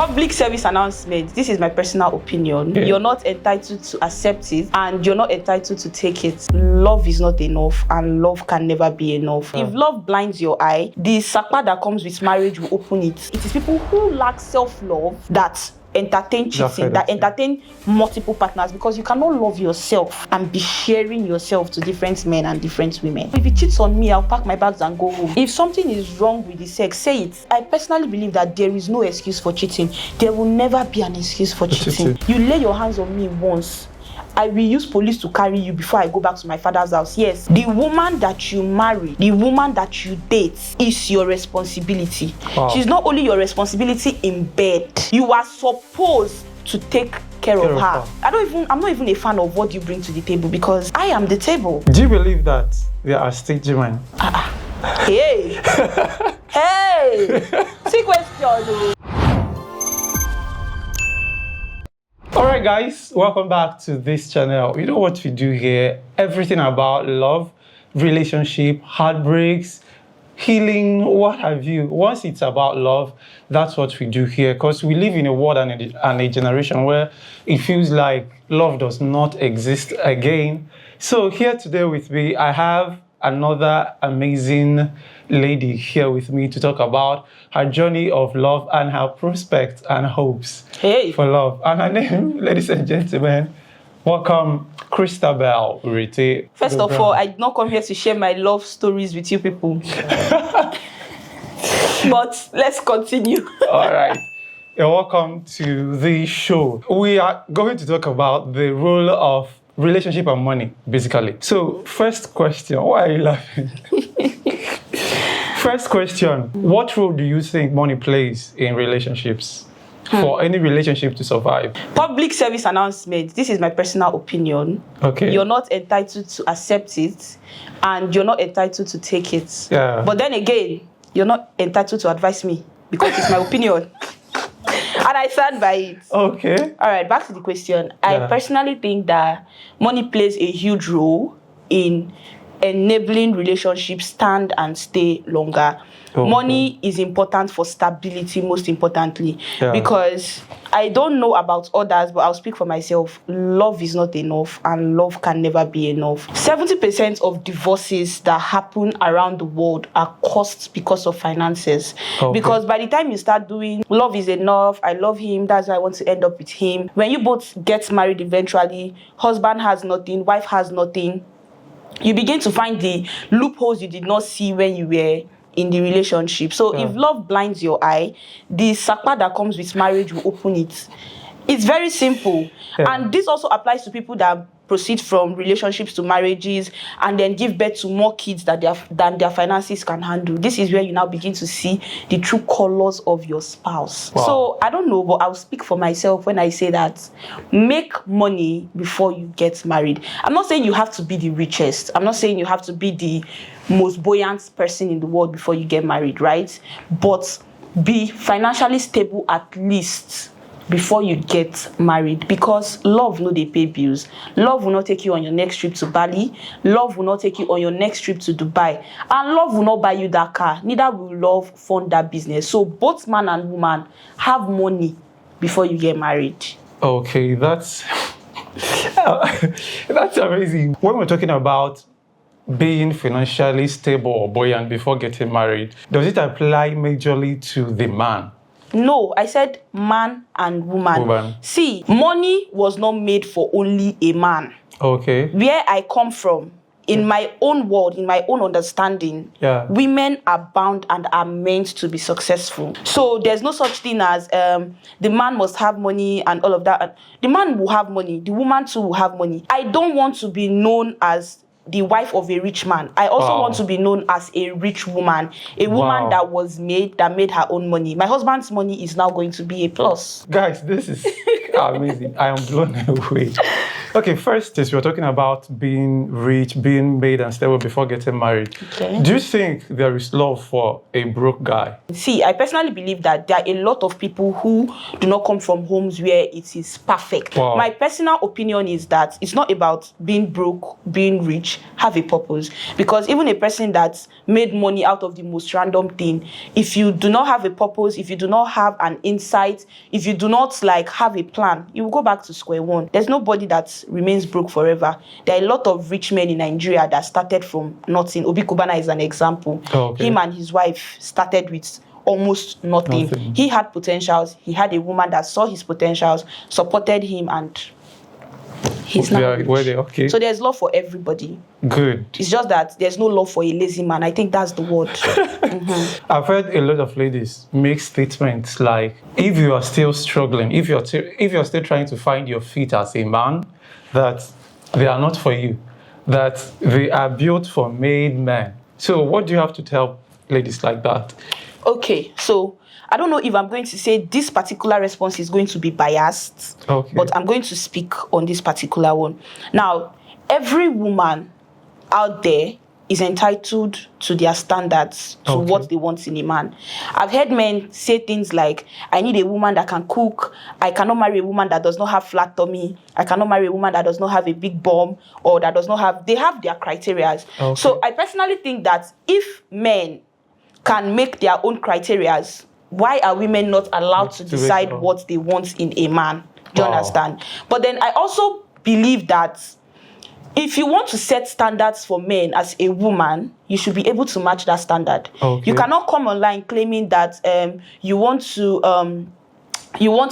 Public service announcement. This is my personal opinion. Okay. You're not entitled to accept it and you're not entitled to take it. Love is not enough and love can never be enough. If love blinds your eye, the sapa that comes with marriage will open it. It is people who lack self-love that entertain cheating, that entertain multiple partners, because you cannot love yourself and be sharing yourself to different men and different women. If it cheats on me, I'll pack my bags and go home. If something is wrong with the sex, say it. I personally believe that there is no excuse for cheating. There will never be an excuse for cheating. You lay your hands on me once, I will use police to carry you before I go back to my father's house. Yes, the woman that you marry, the woman that you date is your responsibility. Wow. She's not only your responsibility in bed. You are supposed to take care of her. I'm not even a fan of what you bring to the table, because I am the table. Do you believe that there are stage men? Hey! Hey! See question. Alright guys, welcome back to this channel. You know what we do here? Everything about love, relationship, heartbreaks, healing, what have you. Once it's about love, that's what we do here, because we live in a world and a generation where it feels like love does not exist again. So here today with me, I have another amazing lady here with me to talk about her journey of love and her prospects and hopes for love. And her name, ladies and gentlemen, welcome Christabel Urete. First of all, I did not come here to share my love stories with you people. But let's continue. All right. You're welcome to the show. We are going to talk about the role of relationship and money, basically. So, first question, why are you laughing? First question, what role do you think money plays in relationships? For any relationship to survive? Public service announcement. This is my personal opinion. Okay. You're not entitled to accept it and you're not entitled to take it. Yeah. But then again, you're not entitled to advise me because it's my opinion. And I stand by it. Okay. All right, back to the question. I personally think that money plays a huge role in enabling relationships stand and stay longer. Money is important for stability, most importantly, because I don't know about others, but I'll speak for myself. Love is not enough and love can never be enough. 70% of divorces that happen around the world are caused because of finances. Because by the time you start doing love is enough, I love him, that's why I want to end up with him. When you both get married eventually, husband has nothing, wife has nothing, you begin to find the loopholes you did not see when you were in the relationship. So if love blinds your eye, the sapa that comes with marriage will open it. It's very simple. And this also applies to people that proceed from relationships to marriages and then give birth to more kids than their finances can handle. This is where you now begin to see the true colors of your spouse. So I don't know, but I'll speak for myself when I say that make money before you get married. I'm not saying you have to be the richest. I'm not saying you have to be the most buoyant person in the world before you get married, right? But be financially stable at least before you get married, because love no dey pay bills. Love will not take you on your next trip to Bali. Love will not take you on your next trip to Dubai. And love will not buy you that car. Neither will love fund that business. So both man and woman have money before you get married. Okay, that's amazing. When we're talking about being financially stable or buoyant before getting married, does it apply majorly to the man? No, I said man and woman. See, money was not made for only a man. Okay. Where I come from, in my own world, in my own understanding, women are bound and are meant to be successful. So there's no such thing as the man must have money and all of that. The man will have money. The woman too will have money. I don't want to be known as the wife of a rich man. I also want to be known as a rich woman, a woman that made her own money. My husband's money is now going to be a plus. Guys, this is amazing. I am blown away. Okay, first is we're talking about being rich, being made and stable before getting married. Okay. Do you think there is love for a broke guy? See, I personally believe that there are a lot of people who do not come from homes where it is perfect. Wow. My personal opinion is that it's not about being broke, being rich, have a purpose. Because even a person that's made money out of the most random thing, if you do not have a purpose, if you do not have an insight, if you do not like have a plan, you will go back to square one. There's nobody that remains broke forever. There are a lot of rich men in Nigeria that started from nothing. Obi Kubana is an example. Okay. Him and his wife started with almost nothing. He had potentials. He had a woman that saw his potentials, supported him, and he's now rich. Okay. So there's love for everybody. Good. It's just that there's no love for a lazy man. I think that's the word. I've heard a lot of ladies make statements like, if you are still struggling, if you're still trying to find your feet as a man, that they are not for you, that they are built for made men. So what do you have to tell ladies like that? Okay, so I don't know if I'm going to say this particular response is going to be biased, but I'm going to speak on this particular one. Now, every woman out there is entitled to their standards, to what they want in a man. I've heard men say things like, I need a woman that can cook. I cannot marry a woman that does not have flat tummy. I cannot marry a woman that does not have a big bum, or that does not have... They have their criteria. So I personally think that if men can make their own criteria, why are women not allowed to decide what they want in a man? Do you understand? But then I also believe that if you want to set standards for men as a woman, you should be able to match that standard. You cannot come online claiming that you want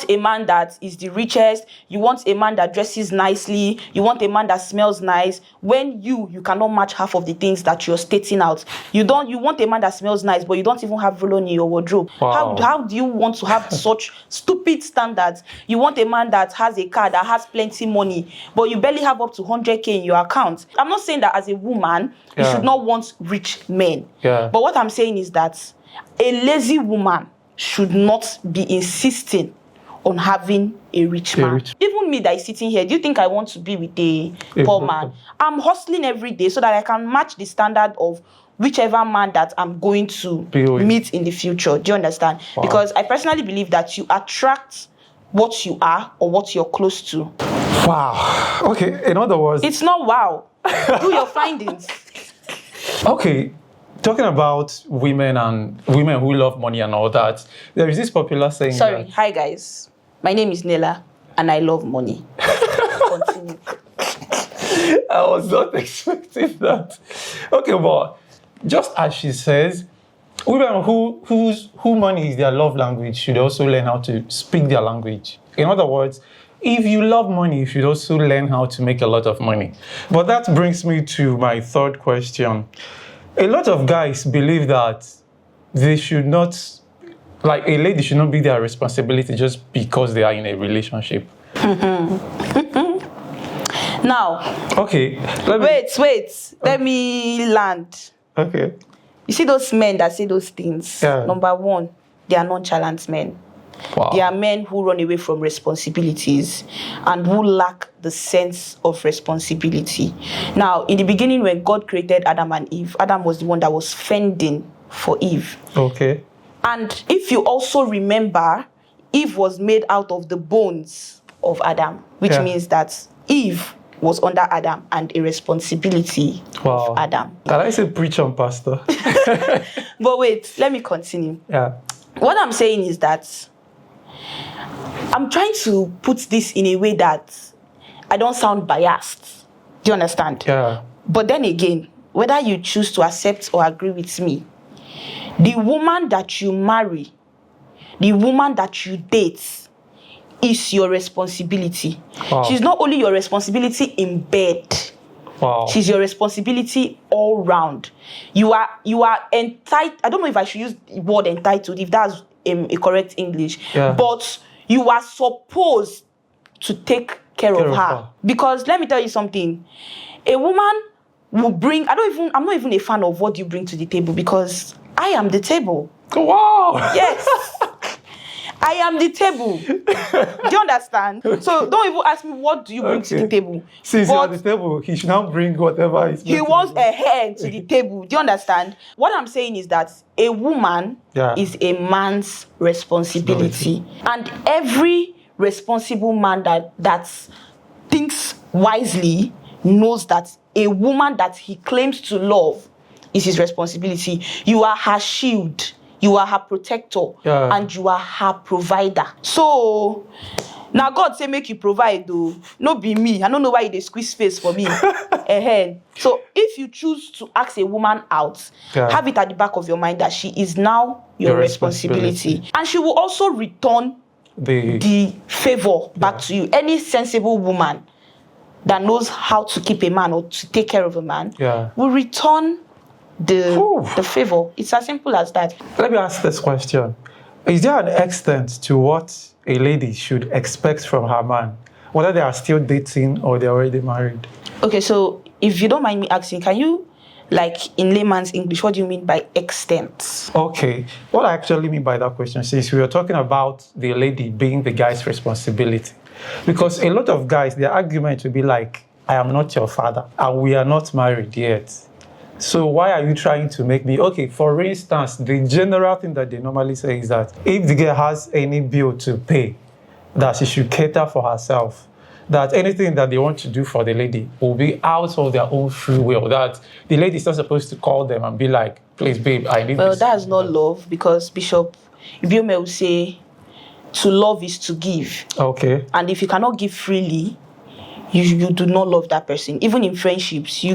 a man that is the richest, you want a man that dresses nicely, you want a man that smells nice, when you cannot match half of the things that you're stating out. You want a man that smells nice, but you don't even have Volo in your wardrobe. How do you want to have such stupid standards? You want a man that has a car, that has plenty money, but you barely have up to 100K in your account. I'm not saying that as a woman, you should not want rich men. But what I'm saying is that a lazy woman should not be insisting on having a rich man. Even me that is sitting here, do you think I want to be with a poor man? I'm hustling every day so that I can match the standard of whichever man that I'm going to meet in the future. Do you understand? Because I personally believe that you attract what you are or what you're close to. Wow. Okay, in other words... It's not wow. Do your findings. Okay. Talking about women who love money and all that, there is this popular saying. Hi guys. My name is Nella and I love money. Continue. I was not expecting that. Okay, but just as she says, women who money is their love language should also learn how to speak their language. In other words, if you love money, you should also learn how to make a lot of money. But that brings me to my third question. A lot of guys believe that they should not, like a lady should not be their responsibility just because they are in a relationship. Now, wait. Let me land. Okay. You see those men that say those things? Number one, they are nonchalant men. They are men who run away from responsibilities and who lack the sense of responsibility. Now, in the beginning, when God created Adam and Eve, Adam was the one that was fending for Eve. And if you also remember, Eve was made out of the bones of Adam, which means that Eve was under Adam and a responsibility of Adam. Can I say preach on, Pastor? But wait, let me continue. What I'm saying is that I'm trying to put this in a way that I don't sound biased. Do you understand? But then again, whether you choose to accept or agree with me, the woman that you marry, the woman that you date, is your responsibility. She's not only your responsibility in bed. She's your responsibility all round. You are entitled. I don't know if I should use the word entitled, if that's a correct English. But you are supposed to take care of her. Because let me tell you something. A woman will bring, I'm not even a fan of what you bring to the table, because I am the table. Wow. Yes. I am the table. Do you understand? So don't even ask me what do you bring to the table. Since you're at the table, he should now bring whatever he wants a hand to the table. Do you understand? What I'm saying is that a woman is a man's responsibility. And every responsible man that thinks wisely knows that a woman that he claims to love is his responsibility. You are her shield. You are her protector, and you are her provider. So, now God say make you provide though. No be me. I don't know why they squeeze face for me. So, if you choose to ask a woman out, have it at the back of your mind that she is now your responsibility. And she will also return the favor back to you. Any sensible woman that knows how to keep a man or to take care of a man will return the favor. It's as simple as that. Let me ask this question. Is there an extent to what a lady should expect from her man, whether they are still dating or they're already married? Okay, so if you don't mind me asking, can you, like in layman's English, what do you mean by extent? Okay, what I actually mean by that question, since we were talking about the lady being the guy's responsibility, because a lot of guys, their argument will be like, I am not your father and we are not married yet. So why are you trying to make me... Okay, for instance, the general thing that they normally say is that if the girl has any bill to pay, that she should cater for herself. That anything that they want to do for the lady will be out of their own free will. That the lady is not supposed to call them and be like, please, babe, I need this. Well, that's not love, because Bishop Ibiome will say, to love is to give. Okay. And if you cannot give freely, you do not love that person. Even in friendships, you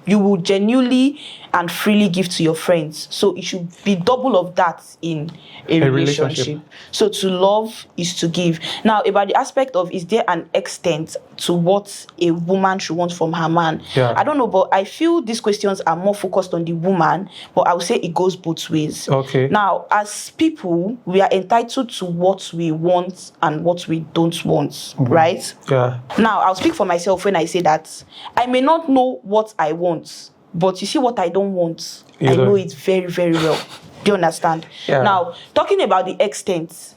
will genuinely and freely give to your friends. So it should be double of that in a relationship. So to love is to give. Now, about the aspect of, is there an extent to what a woman should want from her man? I don't know, but I feel these questions are more focused on the woman, but I would say it goes both ways. Okay. Now, as people, we are entitled to what we want and what we don't want, right? Yeah. Now, I'll speak for myself when I say that I may not know what I want, but you see what I don't want, I know it very, very well. Do you understand? Now, talking about the extent,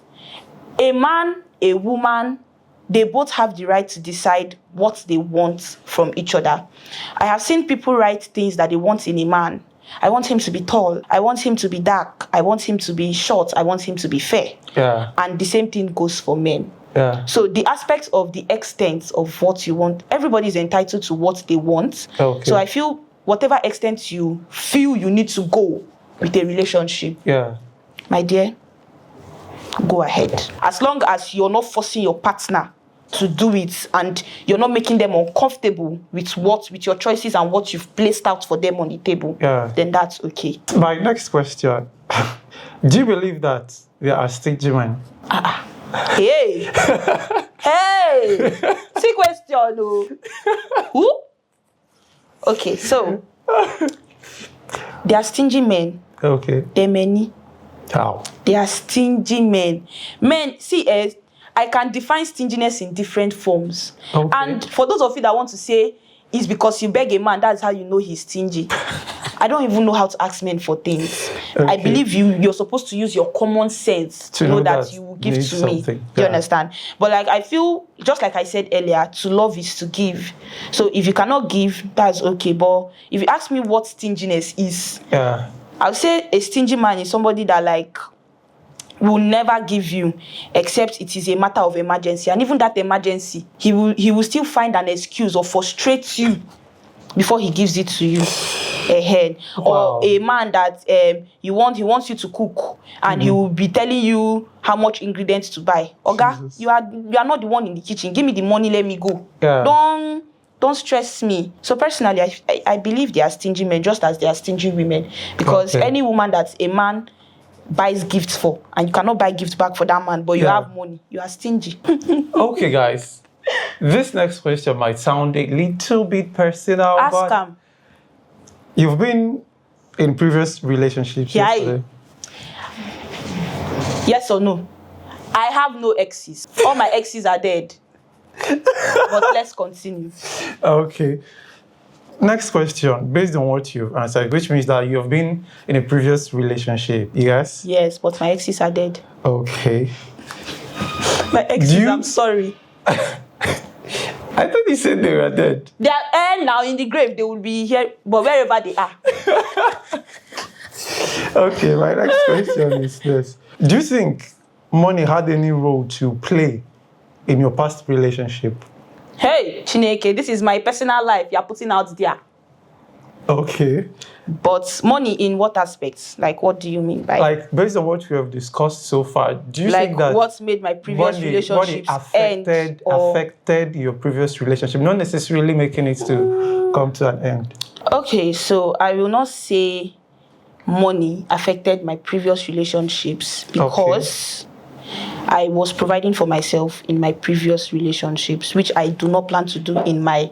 a man, a woman, they both have the right to decide what they want from each other. I have seen people write things that they want in a man. I want him to be tall. I want him to be dark. I want him to be short. I want him to be fair. And the same thing goes for men. So the aspect of the extent of what you want, everybody is entitled to what they want. So I feel whatever extent you feel you need to go with a relationship, my dear, go ahead. As long as you're not forcing your partner to do it and you're not making them uncomfortable with your choices and what you've placed out for them on the table, then that's okay. My next question, do you believe that there are stingy men? Hey! Hey! See question, no? Who? Okay, so there are stingy men. Okay. There are many. How? They are stingy men. Men, see, I can define stinginess in different forms. And for those of you that want to say, it's because you beg a man, that's how you know he's stingy. I don't even know how to ask men for things. I believe you're supposed to use your common sense to know that you will give to me. Do you understand? But like, I feel, just like I said earlier, to love is to give. So if you cannot give, that's okay. But if you ask me what stinginess is, I'll say a stingy man is somebody that like will never give you except it is a matter of emergency. And even that emergency, he will still find an excuse or frustrate you before he gives it to you. Or a man that he wants you to cook and he will be telling you how much ingredients to buy. Oga, you are not the one in the kitchen. Give me the money, let me go. Don't stress me. So personally, I believe there are stingy men just as there are stingy women. Because any woman that a man buys gifts for and you cannot buy gifts back for that man, but you have money, you are stingy. Okay, guys. This next question might sound a little bit personal. Ask him. You've been in previous relationships. Yes or no? I have no exes. All my exes are dead. But let's continue. Okay. Next question, based on what you've answered, which means that you've been in a previous relationship, yes? Yes, but my exes are dead. Okay. My exes, I'm sorry. I thought you said they were dead. They are now in the grave. They will be here, but wherever they are. Okay, my next question is this. Do you think money had any role to play in your past relationship? Hey, Chineke, this is my personal life you're putting out there. Okay. But money in what aspects? Like, what do you mean by? Like, based on what we have discussed so far, do you think that what's made my previous relationships affected your previous relationship, not necessarily making it to come to an end? Okay, so I will not say money affected my previous relationships because I was providing for myself in my previous relationships, which I do not plan to do in my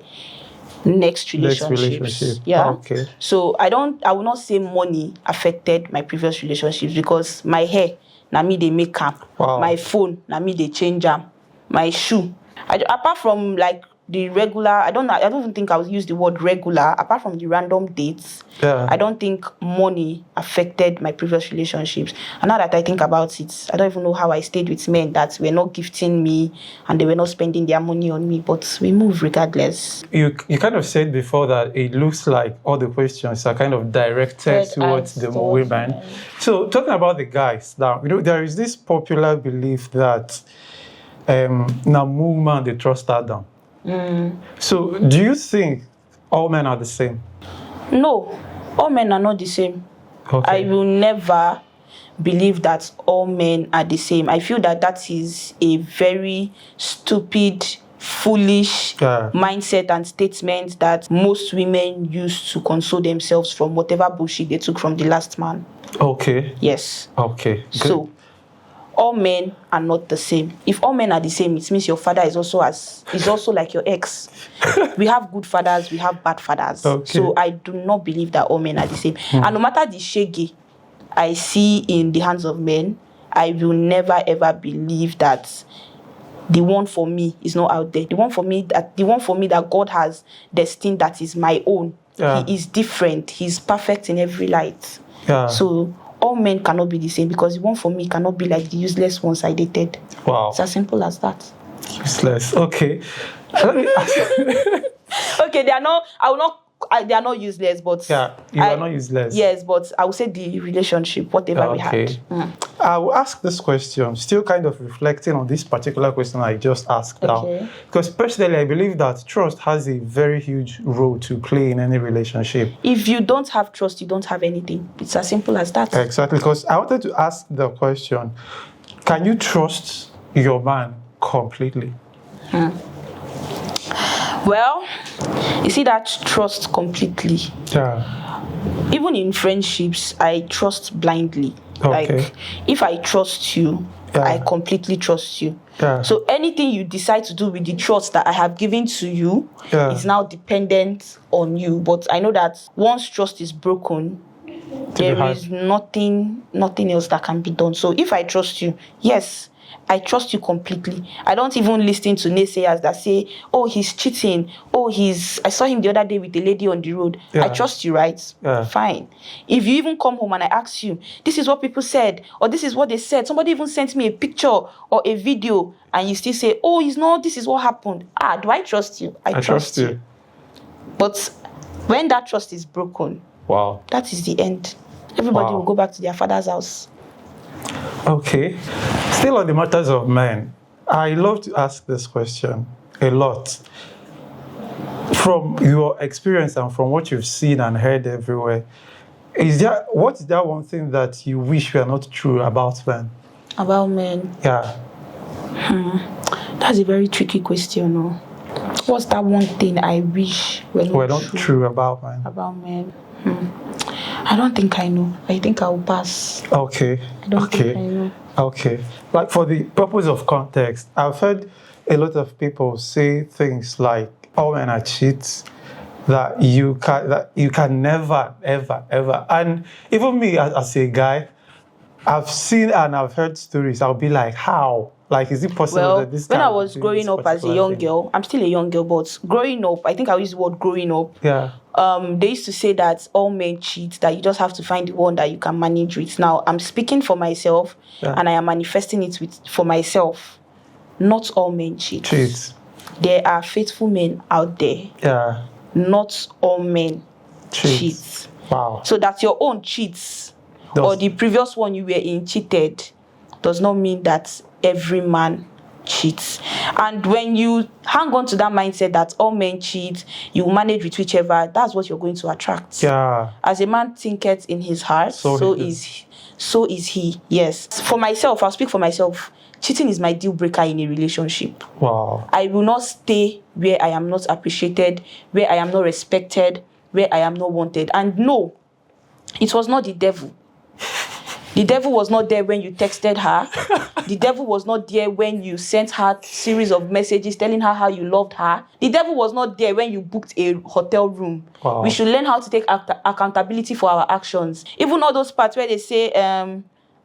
next relationship. Yeah. Okay. So I will not say money affected my previous relationships because my hair, na me they make up. Wow. My phone, na me they change them. My shoe. Apart from like the regular, I don't even think I would use the word regular. Apart from the random dates, I don't think money affected my previous relationships. And now that I think about it, I don't even know how I stayed with men that were not gifting me and they were not spending their money on me, but we move regardless. You kind of said before that it looks like all the questions are kind of directed towards the women. So talking about the guys now, there is this popular belief that now woman they trust Adam. So do you think all men are the same? No, all men are not the same. Okay. I will never believe that all men are the same. I feel that is a very stupid, foolish mindset and statement that most women use to console themselves from whatever bullshit they took from the last man. Okay. Yes. Okay. Good. So all men are not the same. If all men are the same, it means your father is also like your ex. We have good fathers, we have bad fathers. Okay. So I do not believe that all men are the same. And no matter the shaggy I see in the hands of men, I will never ever believe that the one for me is not out there. The one for me that God has destined that is my own. He is different. He's perfect in every light. So all men cannot be the same because the one for me cannot be like the useless ones I dated. Wow. It's as simple as that. Useless. Okay. Okay, they are not useless, but you are not useless. Yes, but I would say the relationship, whatever we had. I will ask this question, still kind of reflecting on this particular question I just asked now. Because personally, I believe that trust has a very huge role to play in any relationship. If you don't have trust, you don't have anything. It's as simple as that. Exactly, because I wanted to ask the question, can you trust your man completely? Well, you see that trust completely. Even in friendships, I trust blindly. Like, if I trust you, I completely trust you. So anything you decide to do with the trust that I have given to you is now dependent on you. But I know that once trust is broken, there is nothing else that can be done. So if I trust you, yes, I trust you completely. I don't even listen to naysayers that say, oh, he's cheating. Oh, I saw him the other day with a lady on the road. I trust you, right? Fine. If you even come home and I ask you, this is what people said, or this is what they said, somebody even sent me a picture or a video, and you still say, oh, it's not, this is what happened. Do I trust you? I trust you. But when that trust is broken, that is the end. Everybody will go back to their father's house. Okay. Still on the matters of men, I love to ask this question a lot. From your experience and from what you've seen and heard everywhere, what is that one thing that you wish were not true about men? About men? Yeah. That's a very tricky question. No? What's that one thing I wish were not true about men? About men. I don't think I know. I think I'll pass. Okay. I don't think I know. Okay. Like, for the purpose of context, I've heard a lot of people say things like, all men are cheats, that you can never, ever, ever. And even me as a guy, I've seen and I've heard stories. I'll be like, how? Like, is it possible Well, that this when guy I would was do growing this up as a particular young thing? girl, I'm still a young girl, but growing up, I think I'll use the word growing up. Yeah. They used to say that all men cheat, that you just have to find the one that you can manage with. Now, I'm speaking for myself, and I am manifesting it for myself. Not all men cheat. There are faithful men out there. Yeah. Not all men cheat. Wow. So that your own cheats or the previous one you were in cheated does not mean that every man cheats. And when you hang on to that mindset that all men cheat, you manage with whichever, that's what you're going to attract. Yeah. As a man thinketh in his heart, so is he. Yes. For myself, I'll speak for myself. Cheating is my deal breaker in a relationship. Wow. I will not stay where I am not appreciated, where I am not respected, where I am not wanted. And no, it was not the devil. The devil was not there when you texted her. The devil was not there when you sent her a series of messages telling her how you loved her. The devil was not there when you booked a hotel room. Wow. We should learn how to take accountability for our actions. Even all those parts where they say,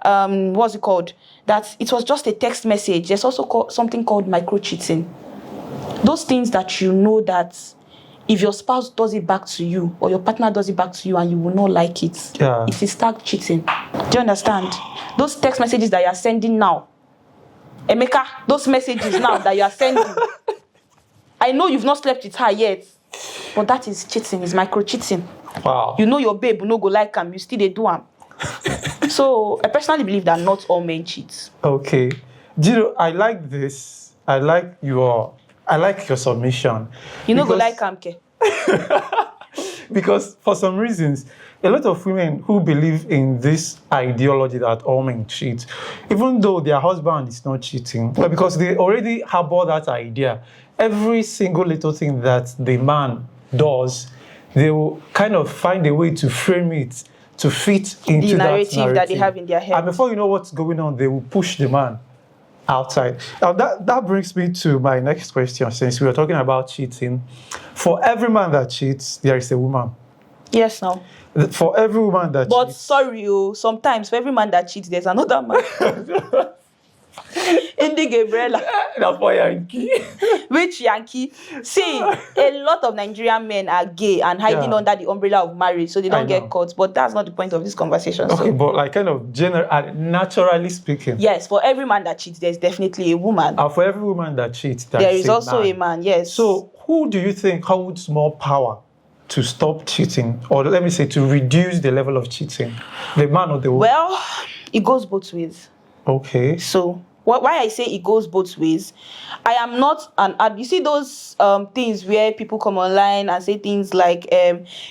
what's it called? That it was just a text message. There's also something called micro-cheating. Those things that you know that if your spouse does it back to you or your partner does it back to you and you will not like it, it is tagged cheating. Do you understand? Those text messages that you are sending now, Emeka, those messages now that you are sending, I know you've not slept with her yet, but that is cheating, it's micro-cheating. Wow. You know your babe will not go like him, you still they do him. So I personally believe that not all men cheat. Okay. Jiro, I like this. I like your submission. You know go like Amke. Because for some reasons, a lot of women who believe in this ideology that all men cheat, even though their husband is not cheating, but because they already harbor that idea, every single little thing that the man does, they will kind of find a way to frame it to fit into the that narrative that they have in their head. And before you know what's going on, they will push the man outside. Now that brings me to my next question, since we were talking about cheating. For every man that cheats, there is a woman. Yes, now. For every woman that cheats. But sorry, sometimes for every man that cheats, there's another man. Indi Gabriela. That's for Yankee. Which Yankee? See, a lot of Nigerian men are gay and hiding under the umbrella of marriage, so they don't get caught. But that's not the point of this conversation. Okay, but like kind of naturally speaking. Yes, for every man that cheats, there's definitely a woman. And for every woman that cheats, there is also a man, yes. So who do you think holds more power to stop cheating? Or let me say, to reduce the level of cheating? The man or the woman? Well, it goes both ways. Okay. So why I say it goes both ways, I am not you see those things where people come online and say things like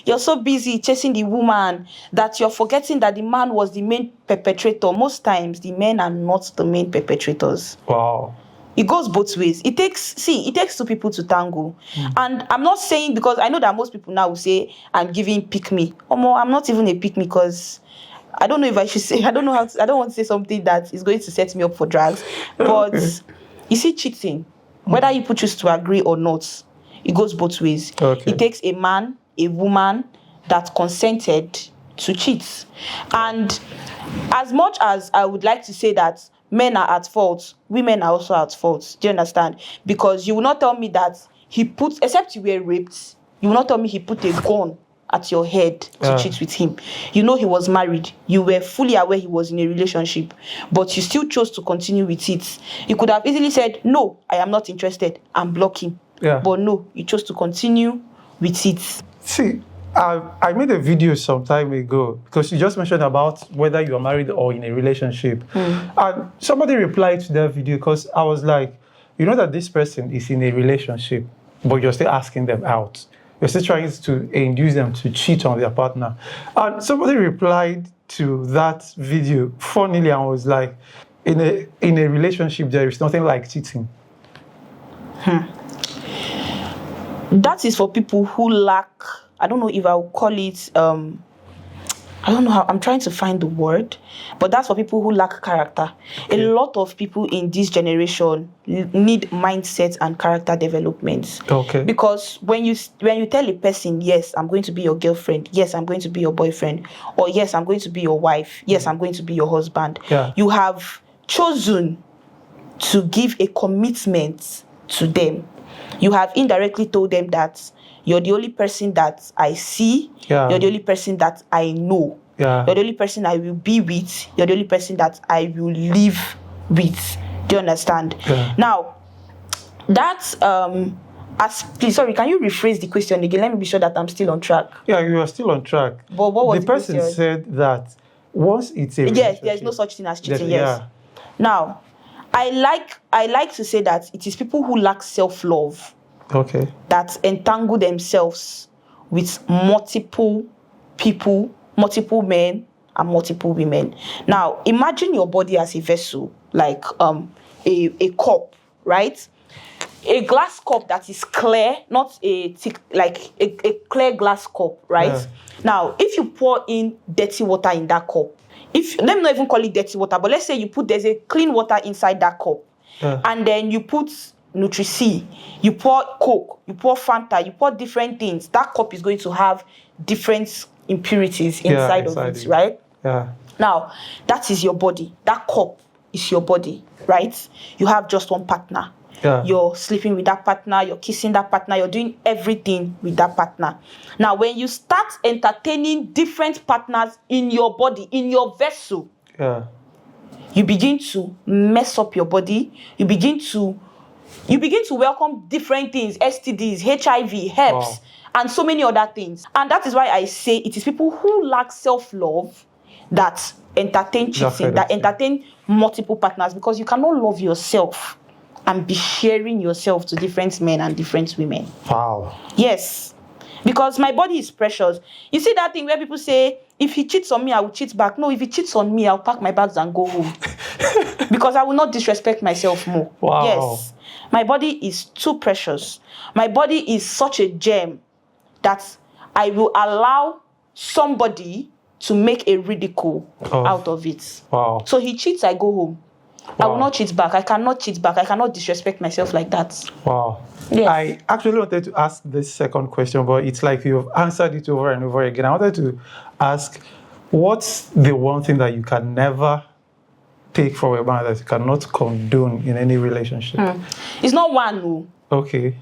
you're so busy chasing the woman that you're forgetting that the man was the main perpetrator. Most times the men are not the main perpetrators. Wow. It goes both ways. It takes two people to tango. And I'm not saying, because I know that most people now will say I'm giving pick me. I'm not even a pick me, because I don't know if I should say, I don't want to say something that is going to set me up for drags. But you see, cheating, whether you choose to agree or not, it goes both ways. Okay. It takes a man, a woman that consented to cheat. And as much as I would like to say that men are at fault, women are also at fault. Do you understand? Because you will not tell me that except you were raped, you will not tell me he put a gun at your head to cheat with him. You know he was married. You were fully aware he was in a relationship, but you still chose to continue with it. You could have easily said, no, I am not interested, and block him. Yeah. But no, you chose to continue with it. See, I made a video some time ago, because you just mentioned about whether you are married or in a relationship. And somebody replied to that video, because I was like, you know that this person is in a relationship, but you're still asking them out. You're still trying to induce them to cheat on their partner. And somebody replied to that video funnily and was like, in a relationship, there is nothing like cheating. That is for people who lack, I don't know if I will call it, I don't know how, I'm trying to find the word, but that's for people who lack character. Okay. A lot of people in this generation need mindset and character development. Okay. Because when you tell a person, yes, I'm going to be your girlfriend, yes, I'm going to be your boyfriend, or yes, I'm going to be your wife, yes, I'm going to be your husband, you have chosen to give a commitment to them. You have indirectly told them that you're the only person that I see. Yeah. You're the only person that I know. Yeah. You're the only person I will be with. You're the only person that I will live with. Do you understand? Yeah. Now, that's please, sorry, can you rephrase the question again? Let me be sure that I'm still on track. Yeah, you are still on track. But what was the person question? said that once it's a Yes, there's no such thing as cheating. Yes. Yeah. Now, I like to say that it is people who lack self-love Okay. that entangle themselves with multiple people, multiple men and multiple women. Now, imagine your body as a vessel, like a cup, right? A glass cup that is clear, not a thick, like a clear glass cup, right? Yeah. Now, if you pour in dirty water in that cup, let me not even call it dirty water, but let's say there's a clean water inside that cup, and then you put Nutri-C, you pour Coke, you pour Fanta, you pour different things, that cup is going to have different impurities inside of it, right? Yeah. Now, that is your body. That cup is your body, right? You have just one partner. Yeah. You're sleeping with that partner, you're kissing that partner, you're doing everything with that partner. Now, when you start entertaining different partners in your body, in your vessel, you begin to mess up your body. You begin to welcome different things, STDs, HIV, herpes, and so many other things. And that is why I say it is people who lack self-love that entertain cheating, that entertain multiple partners, because you cannot love yourself and be sharing yourself to different men and different women. Wow. Yes. Because my body is precious. You see that thing where people say, if he cheats on me, I will cheat back. No, if he cheats on me, I'll pack my bags and go home. Because I will not disrespect myself more. Wow. Yes. My body is too precious. My body is such a gem that I will allow somebody to make a ridicule out of it. Wow. So he cheats, I go home. Wow. I will not cheat back. I cannot cheat back. I cannot disrespect myself like that. Wow. Yes. I actually wanted to ask this second question, but it's like you've answered it over and over again. I wanted to ask, what's the one thing that you can never take from a man that you cannot condone in any relationship? It's not one, no. Okay.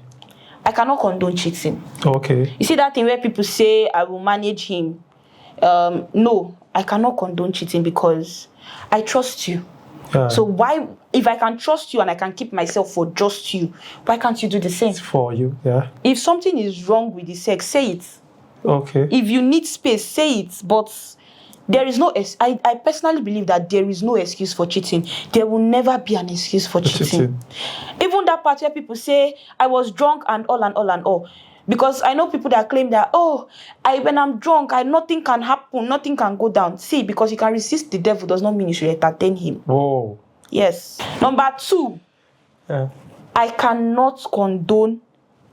I cannot condone cheating. Okay. You see that thing where people say, I will manage him. No, I cannot condone cheating because I trust you. So why, if I can trust you and I can keep myself for just you, why can't you do the same? It's for you, yeah. If something is wrong with the sex, say it. Okay. If you need space, say it. But there is no, I personally believe that there is no excuse for cheating. There will never be an excuse for cheating. Even that part where people say, I was drunk and all and all and all. Because I know people that claim that, when I'm drunk, nothing can happen, nothing can go down. See, because you can resist the devil does not mean you should entertain him. Whoa. Yes. Number 2, I cannot condone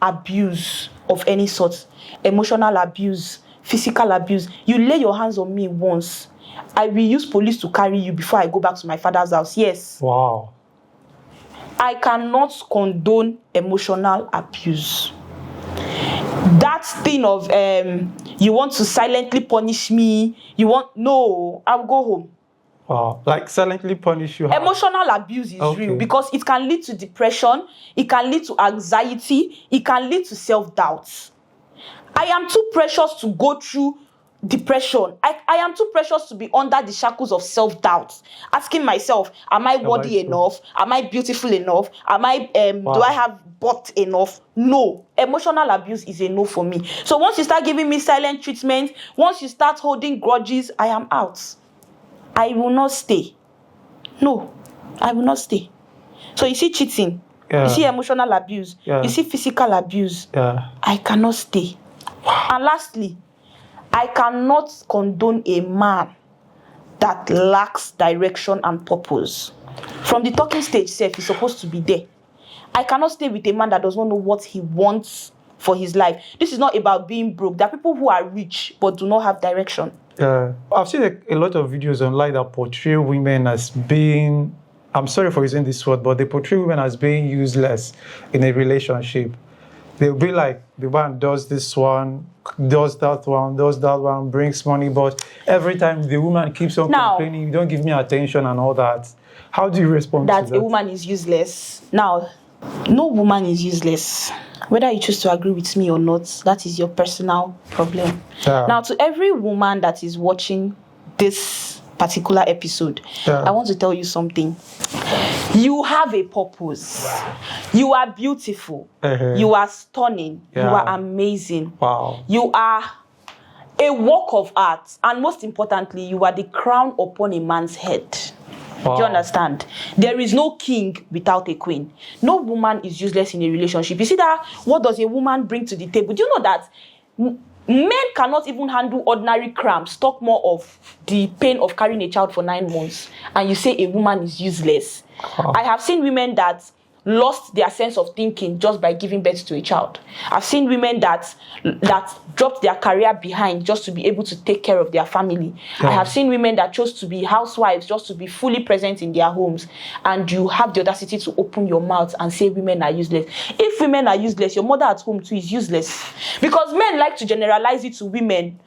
abuse of any sort. Emotional abuse, physical abuse. You lay your hands on me once, I will use police to carry you before I go back to my father's house. Yes. Wow. I cannot condone emotional abuse. That thing of you want to silently punish me, no, I'll go home. Wow, like silently punish you. Emotional abuse is real because it can lead to depression, it can lead to anxiety, it can lead to self-doubt. I am too precious to go through depression. I am too precious to be under the shackles of self-doubt, asking myself, am I worthy enough? Am I beautiful enough? Am I do I have butt enough? No. Emotional abuse is a no for me. So once you start giving me silent treatment, once you start holding grudges, I am out. I will not stay. No, I will not stay. So you see cheating, you see emotional abuse, you see physical abuse. I cannot stay. And lastly, I cannot condone a man that lacks direction and purpose. From the talking stage, he's supposed to be there. I cannot stay with a man that does not know what he wants for his life. This is not about being broke. There are people who are rich but do not have direction. I've seen a lot of videos online that portray women as being, I'm sorry for using this word, but they portray women as being useless in a relationship. They'll be like, the man does this one, does that one, brings money, but every time the woman keeps on complaining, you don't give me attention and all that. How do you respond to that that? a woman is useless. Now, no woman is useless. Whether you choose to agree with me or not, that is your personal problem. Yeah. Now, to every woman that is watching this particular episode, I want to tell you something. You have a purpose. You are beautiful. You are stunning. You are amazing. Wow. You are a work of art. And most importantly, you are the crown upon a man's head. Wow. Do you understand? There is no king without a queen. No woman is useless in a relationship. You see that? What does a woman bring to the table? Do you know that men cannot even handle ordinary cramps, talk more of the pain of carrying a child for 9 months, and you say a woman is useless? Wow. I have seen women that lost their sense of thinking just by giving birth to a child. I've seen women that dropped their career behind just to be able to take care of their family. I have seen women that chose to be housewives just to be fully present in their homes. And you have the audacity to open your mouth and say women are useless. If women are useless, your mother at home too is useless. Because men like to generalize it to women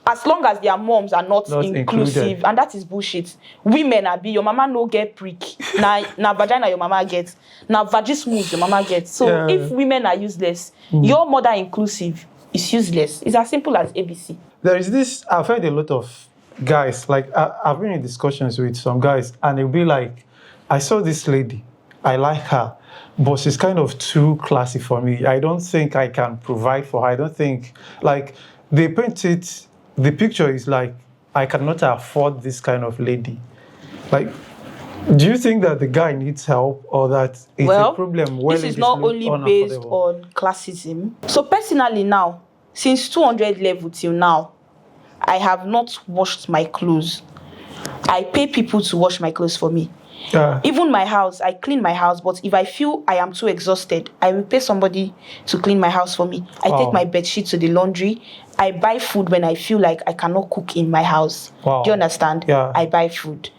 as long as their moms are not inclusive, included. And that is bullshit. Women are your mama no get prick. na vagina your mama gets. Na vagismus your mama gets. So if women are useless, your mother inclusive is useless. It's as simple as ABC. There is this, I've heard a lot of guys, like I've been in discussions with some guys, and they'll be like, I saw this lady, I like her, but she's kind of too classy for me. I don't think I can provide for her. I don't think, like, they paint it. The picture is like, I cannot afford this kind of lady. Like, do you think that the guy needs help, or that it's a problem? This is not only based on classism. So personally now, since 200 level till now, I have not washed my clothes. I pay people to wash my clothes for me. Even my house, I clean my house, but if I feel I am too exhausted, I will pay somebody to clean my house for me. I take my bed sheet to the laundry. I buy food when I feel like I cannot cook in my house. Do you understand? I buy food.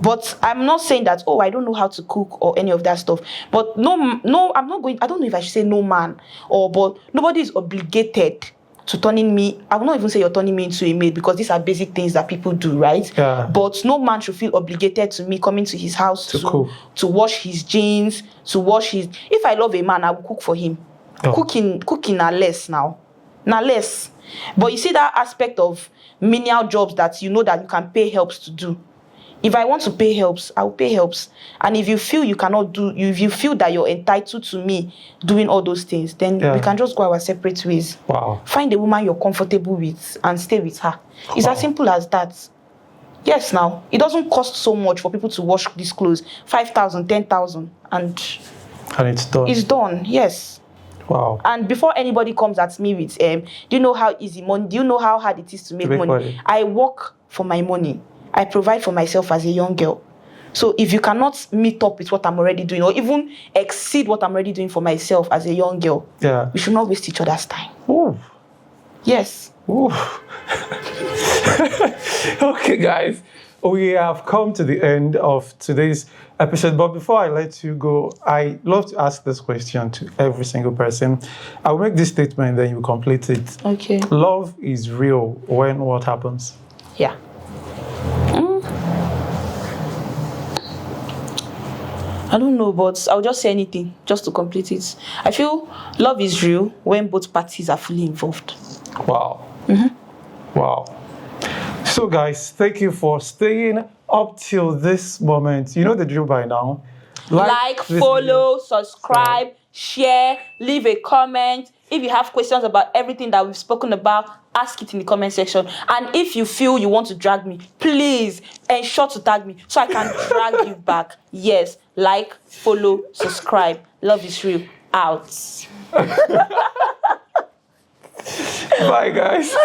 But I'm not saying that, oh, I don't know how to cook or any of that stuff. But no, I'm not going, I don't know if I should say no man, but nobody is obligated to turning me. I will not even say you're turning me into a maid, because these are basic things that people do, right? But no man should feel obligated to me coming to his house to wash his jeans, to wash his. If I love a man, I will cook for him. Cooking are less now. Now less. But you see that aspect of menial jobs that you know that you can pay helps to do. If I want to pay helps, I will pay helps. And if you feel you cannot do, if you feel that you're entitled to me doing all those things, then we can just go our separate ways. Find a woman you're comfortable with and stay with her. It's as simple as that. Yes, now, it doesn't cost so much for people to wash these clothes. 5,000, 10,000, and it's done. It's done, yes. Wow. And before anybody comes at me with, do you know how easy money, do you know how hard it is to make money? I work for my money. I provide for myself as a young girl. So if you cannot meet up with what I'm already doing, or even exceed what I'm already doing for myself as a young girl, we should not waste each other's time. Ooh. Yes. Ooh. Okay, guys. We have come to the end of today's episode. But before I let you go, I love to ask this question to every single person. I'll make this statement, then you complete it. Okay. Love is real when what happens? Yeah. I don't know, but I'll just say anything just to complete it. I feel love is real when both parties are fully involved. Wow. Wow. So guys, thank you for staying up till this moment. You know the drill by now. Like, follow, subscribe, share, leave a comment. If you have questions about everything that we've spoken about, ask it in the comment section. And if you feel you want to drag me, please ensure to tag me so I can drag you back. Yes, like, follow, subscribe. Love is real. Out. Bye, guys.